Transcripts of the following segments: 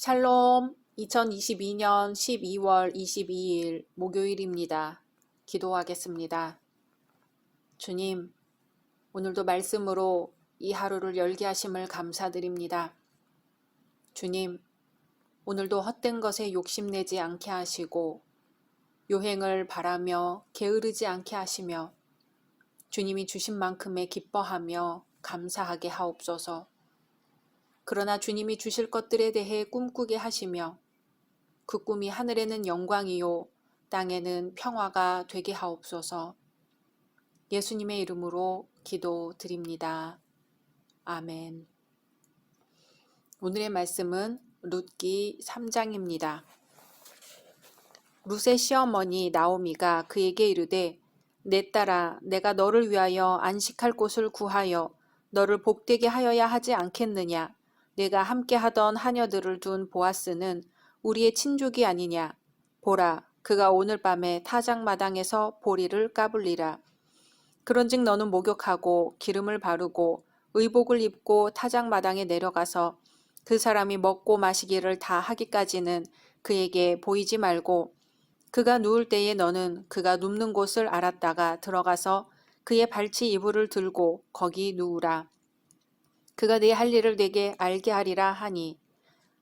샬롬, 2022년 12월 22일 목요일입니다. 기도하겠습니다. 주님, 오늘도 말씀으로 이 하루를 열게 하심을 감사드립니다. 주님, 오늘도 헛된 것에 욕심내지 않게 하시고 요행을 바라며 게으르지 않게 하시며 주님이 주신 만큼에 기뻐하며 감사하게 하옵소서. 그러나 주님이 주실 것들에 대해 꿈꾸게 하시며 그 꿈이 하늘에는 영광이요 땅에는 평화가 되게 하옵소서. 예수님의 이름으로 기도드립니다. 아멘. 오늘의 말씀은 룻기 3장입니다. 룻의 시어머니 나오미가 그에게 이르되 내 딸아 내가 너를 위하여 안식할 곳을 구하여 너를 복되게 하여야 하지 않겠느냐. 내가 함께하던 하녀들을 둔 보아스는 우리의 친족이 아니냐. 보라 그가 오늘 밤에 타작마당에서 보리를 까불리라. 그런즉 너는 목욕하고 기름을 바르고 의복을 입고 타작마당에 내려가서 그 사람이 먹고 마시기를 다 하기까지는 그에게 보이지 말고 그가 누울 때에 너는 그가 눕는 곳을 알았다가 들어가서 그의 발치 이불을 들고 거기 누우라. 그가 네 할 일을 내게 알게 하리라 하니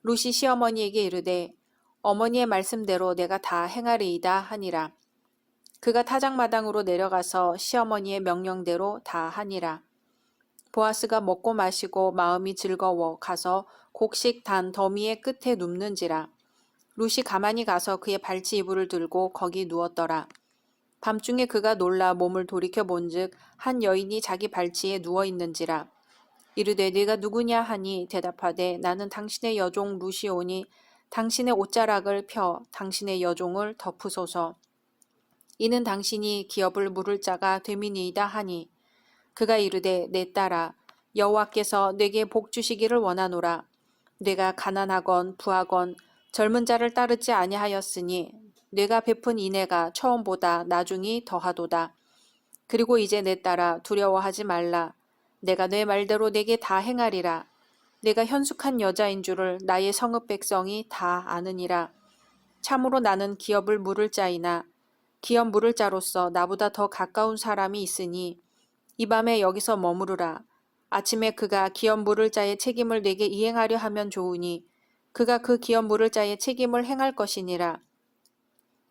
룻이 시어머니에게 이르되 어머니의 말씀대로 내가 다 행하리이다 하니라. 그가 타작마당으로 내려가서 시어머니의 명령대로 다 하니라. 보아스가 먹고 마시고 마음이 즐거워 가서 곡식 단 더미의 끝에 눕는지라. 룻이 가만히 가서 그의 발치 이불을 들고 거기 누웠더라. 밤중에 그가 놀라 몸을 돌이켜 본즉 한 여인이 자기 발치에 누워 있는지라. 이르되 네가 누구냐 하니 대답하되 나는 당신의 여종 룻이오니 당신의 옷자락을 펴 당신의 여종을 덮으소서. 이는 당신이 기업을 물을 자가 됨이니이다 하니 그가 이르되 내 딸아 여호와께서 내게 복 주시기를 원하노라. 내가 가난하건 부하건 젊은 자를 따르지 아니하였으니 내가 베푼 인애가 처음보다 나중이 더하도다. 그리고 이제 내 딸아 두려워하지 말라. 내가 내 말대로 내게 다 행하리라. 내가 현숙한 여자인 줄을 나의 성읍 백성이 다 아느니라. 참으로 나는 기업을 물을 자이나 기업 물을 자로서 나보다 더 가까운 사람이 있으니 이 밤에 여기서 머무르라. 아침에 그가 기업 물을 자의 책임을 내게 이행하려 하면 좋으니 그가 그 기업 물을 자의 책임을 행할 것이니라.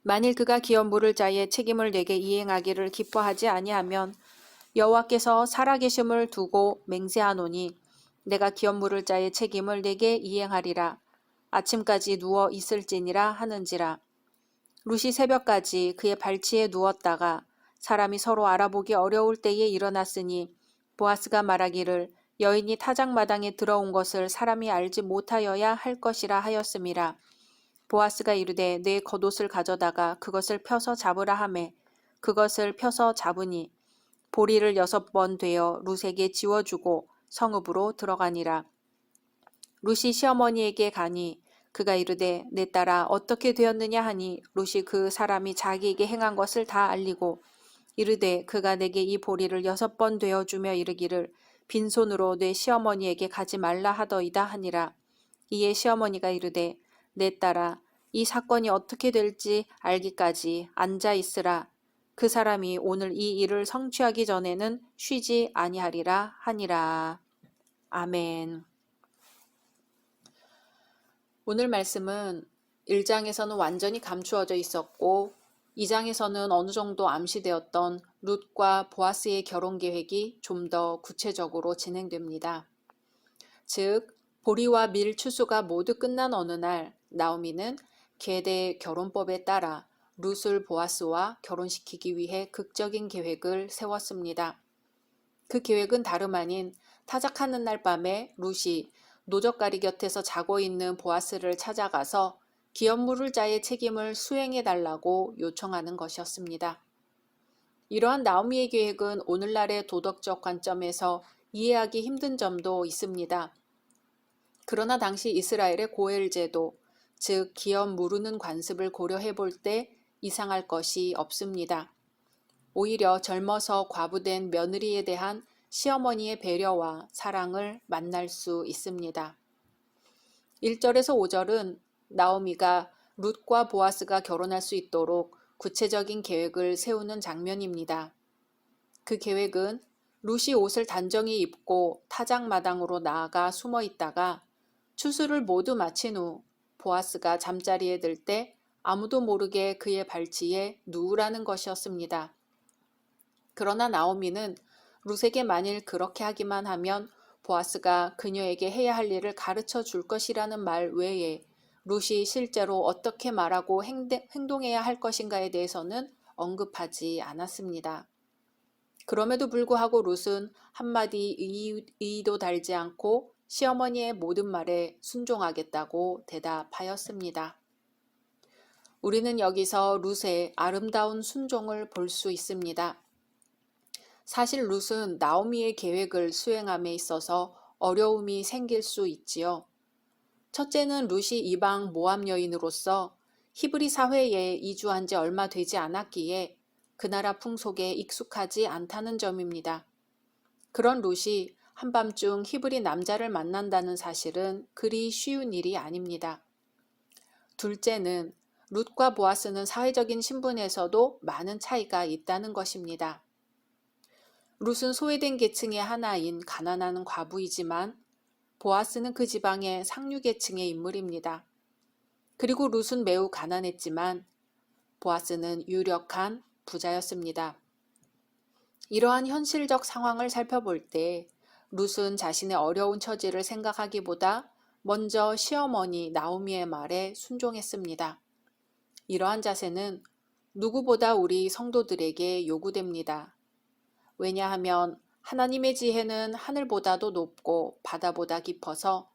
만일 그가 기업 물을 자의 책임을 내게 이행하기를 기뻐하지 아니하면 여호와께서 살아계심을 두고 맹세하노니 내가 기업 물을 자의 책임을 내게 이행하리라. 아침까지 누워 있을지니라 하는지라. 룻이 새벽까지 그의 발치에 누웠다가 사람이 서로 알아보기 어려울 때에 일어났으니 보아스가 말하기를 여인이 타작마당에 들어온 것을 사람이 알지 못하여야 할 것이라 하였음이라. 보아스가 이르되 내 겉옷을 가져다가 그것을 펴서 잡으라 하매 그것을 펴서 잡으니 보리를 6번 되어 룻에게 지워주고 성읍으로 들어가니라. 룻이 시어머니에게 가니 그가 이르되 내 딸아 어떻게 되었느냐 하니 룻이 그 사람이 자기에게 행한 것을 다 알리고 이르되 그가 내게 이 보리를 6번 되어주며 이르기를 빈손으로 내 시어머니에게 가지 말라 하더이다 하니라. 이에 시어머니가 이르되 내 딸아 이 사건이 어떻게 될지 알기까지 앉아 있으라. 그 사람이 오늘 이 일을 성취하기 전에는 쉬지 아니하리라 하니라. 아멘. 오늘 말씀은 1장에서는 완전히 감추어져 있었고 2장에서는 어느 정도 암시되었던 룻과 보아스의 결혼 계획이 좀 더 구체적으로 진행됩니다. 즉 보리와 밀 추수가 모두 끝난 어느 날 나오미는 계대 결혼법에 따라 룻을 보아스와 결혼시키기 위해 극적인 계획을 세웠습니다. 그 계획은 다름 아닌 타작하는 날 밤에 룻이 노적가리 곁에서 자고 있는 보아스를 찾아가서 기업 물을 자의 책임을 수행해달라고 요청하는 것이었습니다. 이러한 나오미의 계획은 오늘날의 도덕적 관점에서 이해하기 힘든 점도 있습니다. 그러나 당시 이스라엘의 고엘 제도, 즉 기업 무르는 관습을 고려해 볼 때 이상할 것이 없습니다. 오히려 젊어서 과부된 며느리에 대한 시어머니의 배려와 사랑을 만날 수 있습니다. 1절에서 5절은 나오미가 룻과 보아스가 결혼할 수 있도록 구체적인 계획을 세우는 장면입니다. 그 계획은 룻이 옷을 단정히 입고 타작마당으로 나아가 숨어 있다가 추수를 모두 마친 후 보아스가 잠자리에 들 때 아무도 모르게 그의 발치에 누우라는 것이었습니다. 그러나 나오미는 룻에게 만일 그렇게 하기만 하면 보아스가 그녀에게 해야 할 일을 가르쳐 줄 것이라는 말 외에 룻이 실제로 어떻게 말하고 행동해야 할 것인가에 대해서는 언급하지 않았습니다. 그럼에도 불구하고 룻은 한마디 의의도 달지 않고 시어머니의 모든 말에 순종하겠다고 대답하였습니다. 우리는 여기서 룻의 아름다운 순종을 볼 수 있습니다. 사실 룻은 나오미의 계획을 수행함에 있어서 어려움이 생길 수 있지요. 첫째는 룻이 이방 모압 여인으로서 히브리 사회에 이주한 지 얼마 되지 않았기에 그 나라 풍속에 익숙하지 않다는 점입니다. 그런 룻이 한밤중 히브리 남자를 만난다는 사실은 그리 쉬운 일이 아닙니다. 둘째는 룻과 보아스는 사회적인 신분에서도 많은 차이가 있다는 것입니다. 룻은 소외된 계층의 하나인 가난한 과부이지만 보아스는 그 지방의 상류 계층의 인물입니다. 그리고 룻은 매우 가난했지만 보아스는 유력한 부자였습니다. 이러한 현실적 상황을 살펴볼 때 룻은 자신의 어려운 처지를 생각하기보다 먼저 시어머니 나오미의 말에 순종했습니다. 이러한 자세는 누구보다 우리 성도들에게 요구됩니다. 왜냐하면 하나님의 지혜는 하늘보다도 높고 바다보다 깊어서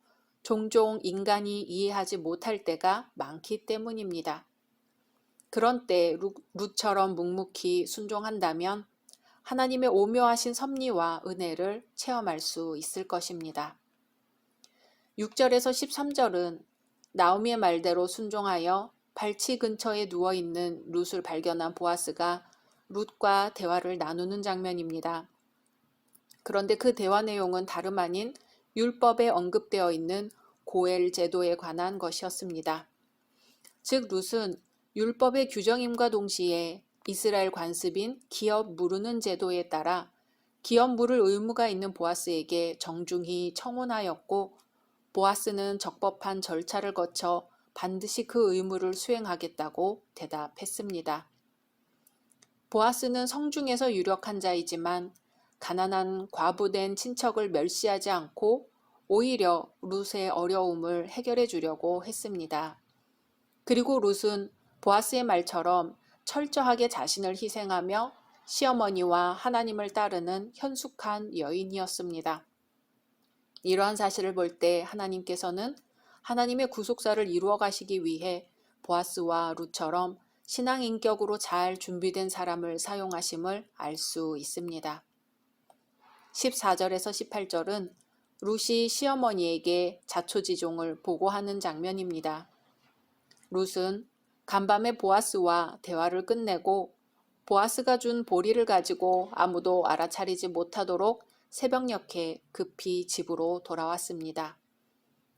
종종 인간이 이해하지 못할 때가 많기 때문입니다. 그런 때 룻처럼 묵묵히 순종한다면 하나님의 오묘하신 섭리와 은혜를 체험할 수 있을 것입니다. 6절에서 13절은 나오미의 말대로 순종하여 발치 근처에 누워있는 룻을 발견한 보아스가 룻과 대화를 나누는 장면입니다. 그런데 그 대화 내용은 다름 아닌 율법에 언급되어 있는 고엘 제도에 관한 것이었습니다. 즉 룻은 율법의 규정임과 동시에 이스라엘 관습인 기업 무르는 제도에 따라 기업 물을 의무가 있는 보아스에게 정중히 청혼하였고 보아스는 적법한 절차를 거쳐 반드시 그 의무를 수행하겠다고 대답했습니다. 보아스는 성중에서 유력한 자이지만 가난한 과부된 친척을 멸시하지 않고 오히려 룻의 어려움을 해결해 주려고 했습니다. 그리고 룻은 보아스의 말처럼 철저하게 자신을 희생하며 시어머니와 하나님을 따르는 현숙한 여인이었습니다. 이러한 사실을 볼 때 하나님께서는 하나님의 구속사를 이루어 가시기 위해 보아스와 룻처럼 신앙 인격으로 잘 준비된 사람을 사용하심을 알 수 있습니다. 14절에서 18절은 룻이 시어머니에게 자초지종을 보고하는 장면입니다. 룻은 간밤에 보아스와 대화를 끝내고 보아스가 준 보리를 가지고 아무도 알아차리지 못하도록 새벽녘에 급히 집으로 돌아왔습니다.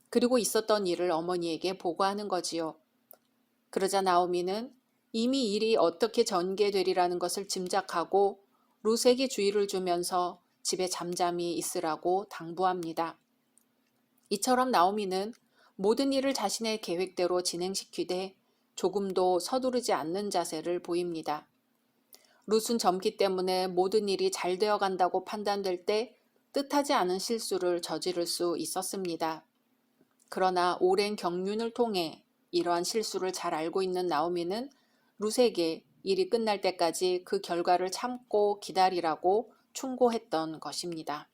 그리고 있었던 일을 어머니에게 보고하는 거지요. 그러자 나오미는 이미 일이 어떻게 전개되리라는 것을 짐작하고 룻에게 주의를 주면서 집에 잠잠히 있으라고 당부합니다. 이처럼 나오미는 모든 일을 자신의 계획대로 진행시키되 조금도 서두르지 않는 자세를 보입니다. 룻은 젊기 때문에 모든 일이 잘 되어 간다고 판단될 때 뜻하지 않은 실수를 저지를 수 있었습니다. 그러나 오랜 경륜을 통해 이러한 실수를 잘 알고 있는 나오미는 룻에게 일이 끝날 때까지 그 결과를 참고 기다리라고 충고했던 것입니다.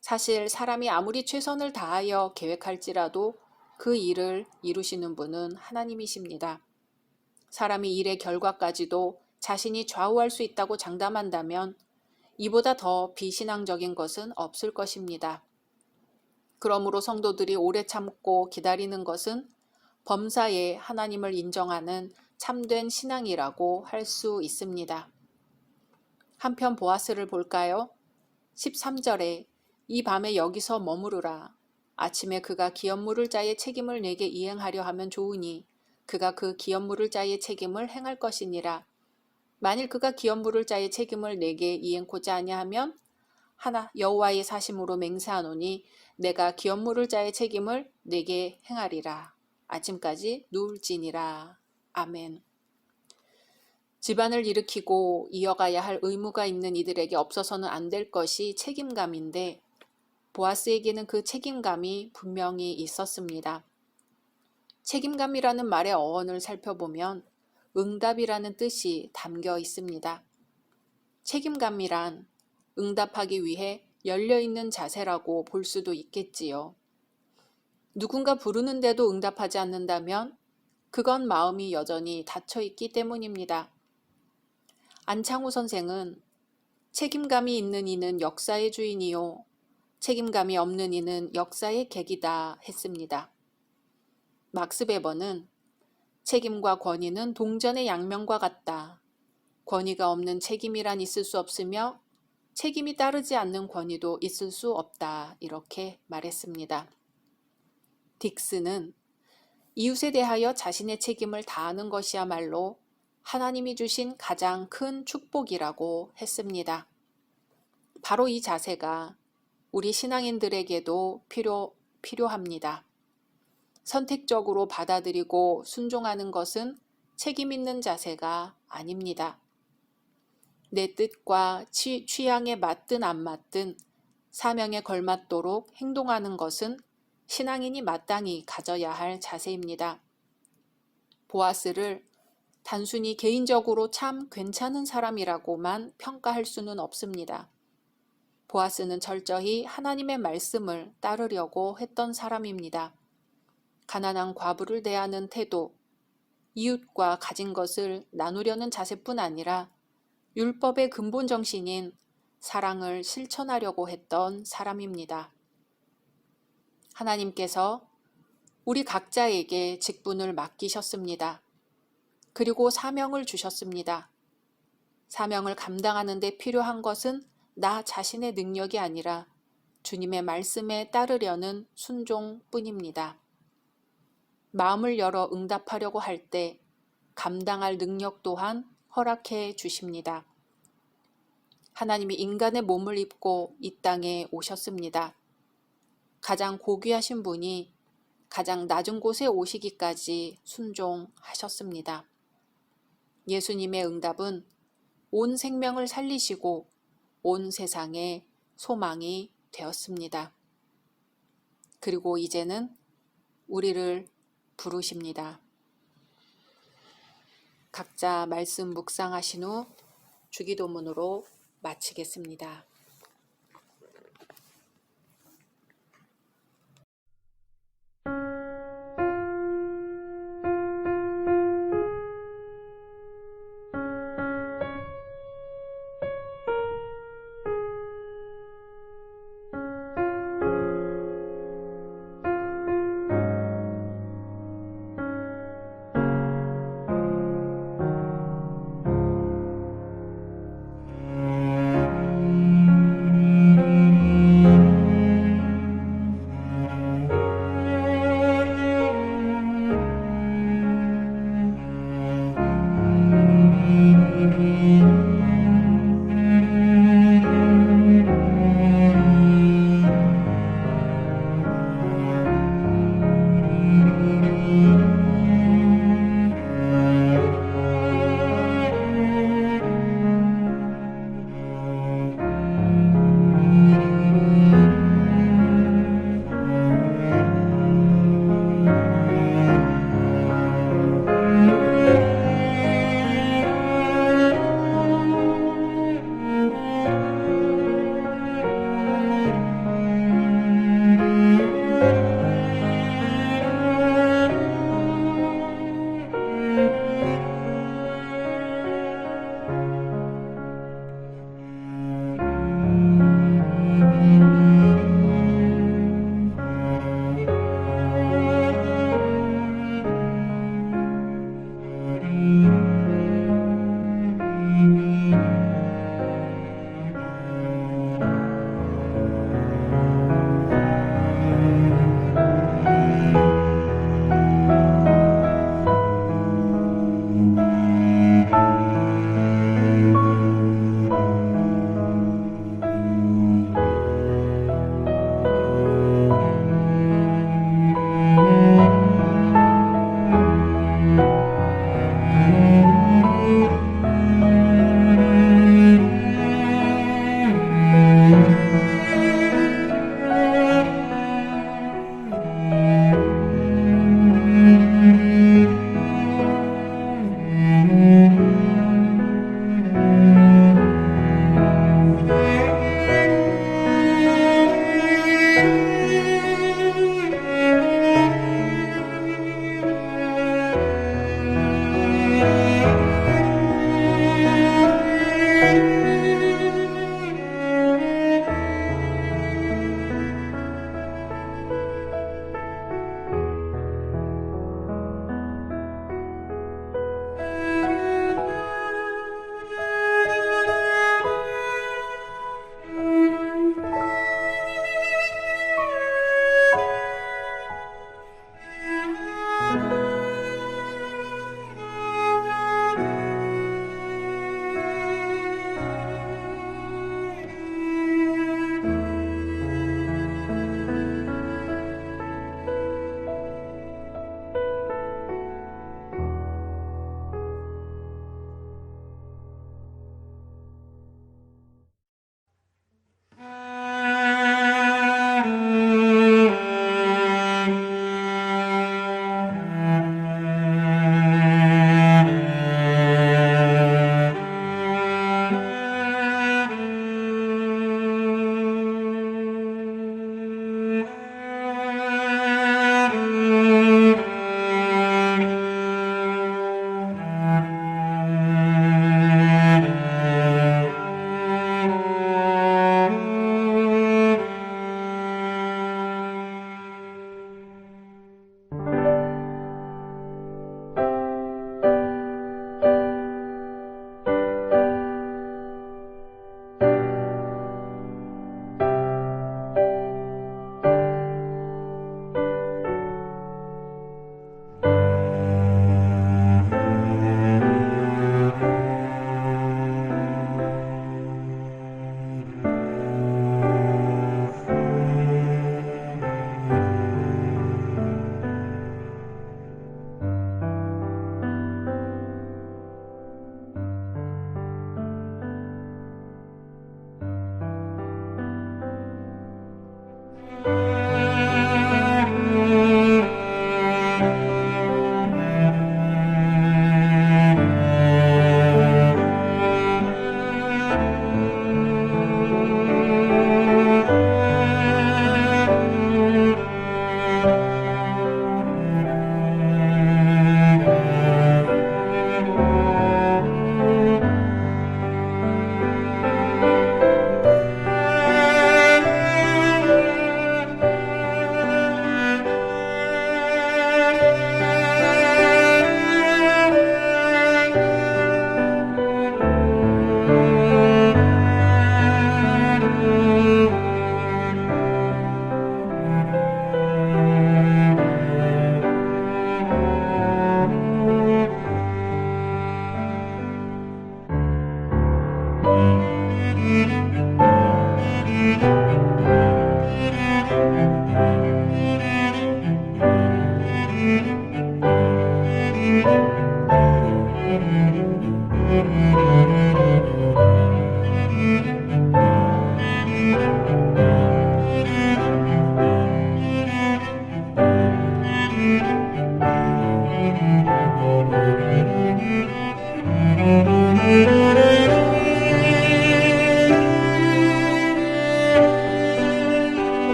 사실 사람이 아무리 최선을 다하여 계획할지라도 그 일을 이루시는 분은 하나님이십니다. 사람이 일의 결과까지도 자신이 좌우할 수 있다고 장담한다면 이보다 더 비신앙적인 것은 없을 것입니다. 그러므로 성도들이 오래 참고 기다리는 것은 범사에 하나님을 인정하는 참된 신앙이라고 할 수 있습니다. 한편 보아스를 볼까요? 13절에 이 밤에 여기서 머무르라. 아침에 그가 기업 물을 자의 책임을 내게 이행하려 하면 좋으니 그가 그 기업 물을 자의 책임을 행할 것이니라. 만일 그가 기업 물을 자의 책임을 내게 이행코자 아니하면 하나 여호와의 사심으로 맹세하노니 내가 기업 물을 자의 책임을 내게 행하리라. 아침까지 누울지니라. 아멘. 집안을 일으키고 이어가야 할 의무가 있는 이들에게 없어서는 안 될 것이 책임감인데 보아스에게는 그 책임감이 분명히 있었습니다. 책임감이라는 말의 어원을 살펴보면 응답이라는 뜻이 담겨 있습니다. 책임감이란 응답하기 위해 열려있는 자세라고 볼 수도 있겠지요. 누군가 부르는데도 응답하지 않는다면 그건 마음이 여전히 닫혀있기 때문입니다. 안창호 선생은 책임감이 있는 이는 역사의 주인이요 책임감이 없는 이는 역사의 객이다 했습니다. 막스 베버는 책임과 권위는 동전의 양면과 같다. 권위가 없는 책임이란 있을 수 없으며 책임이 따르지 않는 권위도 있을 수 없다. 이렇게 말했습니다. 딕스는 이웃에 대하여 자신의 책임을 다하는 것이야말로 하나님이 주신 가장 큰 축복이라고 했습니다. 바로 이 자세가 우리 신앙인들에게도 필요합니다. 선택적으로 받아들이고 순종하는 것은 책임 있는 자세가 아닙니다. 내 뜻과 취향에 맞든 안 맞든 사명에 걸맞도록 행동하는 것은 신앙인이 마땅히 가져야 할 자세입니다. 보아스를 단순히 개인적으로 참 괜찮은 사람이라고만 평가할 수는 없습니다. 보아스는 철저히 하나님의 말씀을 따르려고 했던 사람입니다. 가난한 과부를 대하는 태도, 이웃과 가진 것을 나누려는 자세뿐 아니라 율법의 근본 정신인 사랑을 실천하려고 했던 사람입니다. 하나님께서 우리 각자에게 직분을 맡기셨습니다. 그리고 사명을 주셨습니다. 사명을 감당하는 데 필요한 것은 나 자신의 능력이 아니라 주님의 말씀에 따르려는 순종뿐입니다. 마음을 열어 응답하려고 할 때 감당할 능력 또한 허락해 주십니다. 하나님이 인간의 몸을 입고 이 땅에 오셨습니다. 가장 고귀하신 분이 가장 낮은 곳에 오시기까지 순종하셨습니다. 예수님의 응답은 온 생명을 살리시고 온 세상의 소망이 되었습니다. 그리고 이제는 우리를 부르십니다. 각자 말씀 묵상하신 후 주기도문으로 마치겠습니다.